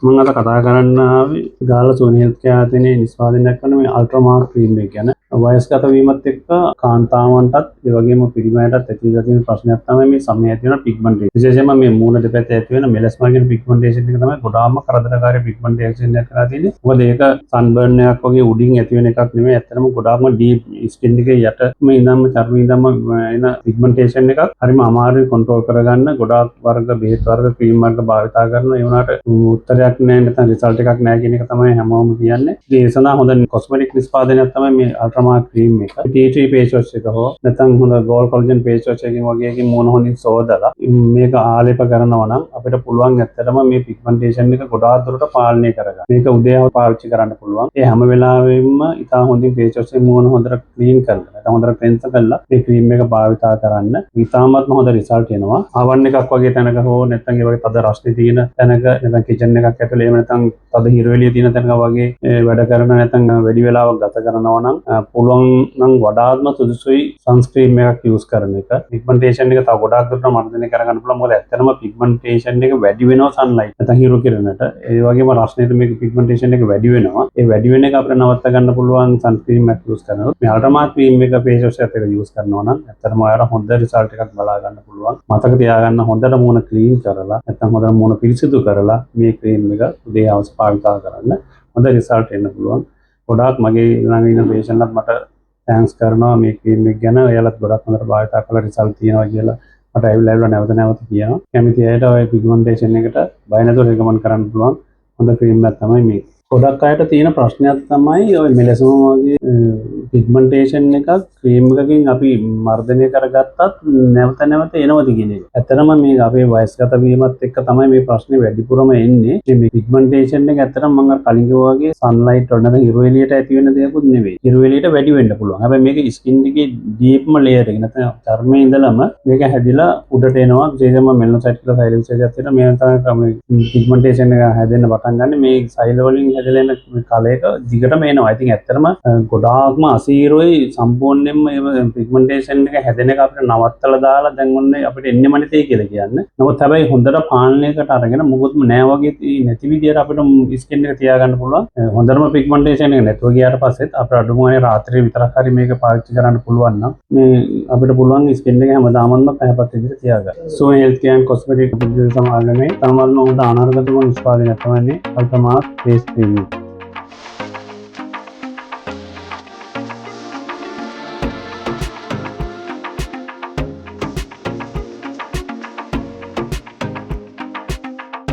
මම අද කතා කරන්න ආවේ ගාලා සෝනි හෙල්ත් කෙයාර් තියෙන නිෂ්පාදනයක් කරන මේ අල්ට්‍රාමාර්ක් ක්‍රීම් එක ගැන. වයස්ගත වීමත් එක්ක කාන්තාවන්ටත් ඒ වගේම පිරිමියන්ටත් ඇතිවලා තියෙන ප්‍රශ්නයක් තමයි මේ සමය ඇති වෙන පිග්මන්ටේෂන්. විශේෂයෙන්ම මේ මූණ දෙපැත්තේ ඇති වෙන මෙලස්මා කියන පිග්මන්ටේෂන් එක තමයි ගොඩාක්ම කරදරකාරී පිග්මන්ටේෂන් එකක් කරලා තියෙන්නේ. මොකද ඒක සන්බර්න් එකක් වගේ උඩින් ඇති වෙන එකක් නෙමෙයි. ඇත්තටම ගොඩාක්ම ඩීප් ස්කින් එකේ යටම ඉඳන්ම චර්මයේ ඉඳන්ම එන පිග්මන්ටේෂන් එකක්. හරිම අමාරුයි කන්ට්‍රෝල් කරගන්න. ගොඩාක් වර්ග බෙහෙත් වර්ග ක්‍රීම් වර්ග භාවිතා කරනවා. ඒ වුණාට උත්තරයක් නැහැ නැත්නම් රිසල්ට් එකක් නැහැ කියන එක තමයි හැමෝම කියන්නේ. ඉතින් ඒ සඳහා හොඳ කොස්මෙටික් නිෂ්පාදනයක් තමයි මේ අල්ට්‍රාමාර්ක් ක්‍රීම් එක. ටී ට්‍රී ෆේස් වොෂ් එක හෝ නැත්නම් හොඳ ගෝල්ඩ් කොලජන් ෆේස් වොෂ් එකකින් වගේ එකකින් මූණ හොඳින් සෝදලා මේක ආලේප කරනවා නම් අපිට පුළුවන් ඇත්තටම මේ පිග්මන්ටේෂන් එක ගොඩාක් දුරට පාලනය කරගන්න. මේක උදේව පාවිච්චි කරන්න පුළුවන්. ඒ හැම වෙලාවෙම ඉතා හොඳින් ෆේස් වොෂ් එකෙන් මූණ හොඳට ක්ලීන් කරලා නැත්නම් හොඳට ක්ලෙන්ස් කරලා මේ ක්‍රීම් එක භාවිතා කරන්න. ඉතාමත්ම හොඳ රිසල්ට් එනවා. ආවන් එකක් වගේ තැනක හෝ නැත්නම් ඒ වගේ තද රස්නේ තියෙන තැනක නැත්නම් කිචන් එකක් ඇතුලේ එහෙම නැත්නම් තද හිරවෙලිය තියෙන තැනක වගේ වැඩ කරන නැත්නම් වැඩි වෙලාවක් ගත කරනවා නම් පුළුවන් නම් වඩාත්ම සුදුසුයි සන්ස්ක්‍රීන් එකක් යූස් කරන එක. පිග්මන්ටේෂන් එක තව ගොඩාක් දුරට මර්ධනය කරගන්න පුළුවන්. මොකද ඇත්තටම පිග්මන්ටේෂන් එක වැඩි වෙනවා සන්ලයිට් නැත්නම් හිරු කිරණට. ඒ වගේම රස්නෙට මේක පිග්මන්ටේෂන් එක වැඩි වෙනවා. ඒ වැඩි වෙන එක අපිට නවත්ත ගන්න පුළුවන් සන්ස්ක්‍රීන් එකක් යූස් කරනකොට. මේ අල්ට්‍රාමාර්ක් ක්‍රීම් එක ෆේස් වොෂ් එකත් එක්ක යූස් කරනවා නම් ඇත්තටම ඔයාලට හොඳ රිසල්ට් එකක් බලා ගන්න පුළුවන්. මතක තියාගන්න හොඳට මූණ ක්ලීන් කරලා නැත්නම් හොඳට මූණ පිරිසිදු කරලා මේ ක්‍රීම් එක උදේ හවස භාවිතා කරන්න. හොඳ රිසල්ට් එන්න පුළුවන්. ගොඩාක් මගේ ළඟ ඉන්න පේෂන්ට්ලත් මට තෑන්ක්ස් කරනවා මේ ක්‍රීම් එක ගැන. එයාලත් ගොඩක් හොඳට භාවිතා කරලා රිසල්ට් තියෙනවා කියලා මට ඇවිල්ලා නැවත නැවත කියනවා. කැමති අයට ඔය පිග්මන්ටේෂන් එකට බය නැතුව රෙකමන්ඩ් කරන්න පුළුවන් හොඳ ක්‍රීම් එකක් තමයි මේක. ගොඩක් අයට තියෙන ප්‍රශ්නයක් තමයි ඔය මෙලසෝම වගේ පිග්මන්ටේෂන් එකක් ක්‍රීම් එකකින් අපි මර්ධනය කරගත්තත් නැවත නැවත එනවද කියන එක. ඇත්තටම මේක අපේ වයස්ගත වීමත් එක්ක තමයි මේ ප්‍රශ්නේ වැඩිපුරම එන්නේ. මේ පිග්මන්ටේෂන් එක ඇත්තටම මම අර කලින් කිව්වා වගේ සන්ලයිට් වල නැත්නම් හිරු එළියට ඇති වෙන දෙයක්වත් නෙවෙයි. හිරු එළියට වැඩි වෙන්න පුළුවන්. හැබැයි මේක ස්කින් එකේ ඩීප්ම ලේයර් එක නැත්නම් චර්මයේ ඉඳලම මේක හැදිලා උඩට එනවා. විශේෂයෙන්ම මෙලනොසයිට් කියලා සෛල විශේෂයක් තියෙනවා. මේ තමයි පිග්මන්ටේෂන් එක හැදෙන්න පටන් ගන්න. මේ සෛල වලින් හැදෙන කාලයක දිගටම එනවා. ඉතින් ඇත්තටම ගොඩාක්ම අසීරුයි සම්පූර්ණයෙන්ම මේ පිග්මන්ටේෂන් එක හැදෙන එක අපිට නවත්තලා දාලා දැන් ඔන්න අපිට එන්නෙම නැtei කියලා කියන්නේ. නමුත් හැබැයි හොඳට පාලනයකට අරගෙන මුකුත්ම නෑ වගේ නැති විදියට අපිට ස්කින් එක තියාගන්න පුළුවන්. හොඳටම පිග්මන්ටේෂන් එක නැතුව ගියාට පස්සෙත් අපිට අඩුම ගානේ රාත්‍රියේ විතරක් හරි මේක පාවිච්චි කරන්න පුළුවන් නම් මේ අපිට පුළුවන් ස්කින් එක හැමදාමත් පැහැපත් විදිහට තියාගන්න. සෝනි හෙල්ත් කෙයාර් කොස්මෙටික් සමාගමේ තමන්ම උන්ට අනාර්ගතම නිෂ්පාදනයක් තමයි අල්ට්‍රාමාර්ක් ෆේස් ක්‍රීම්.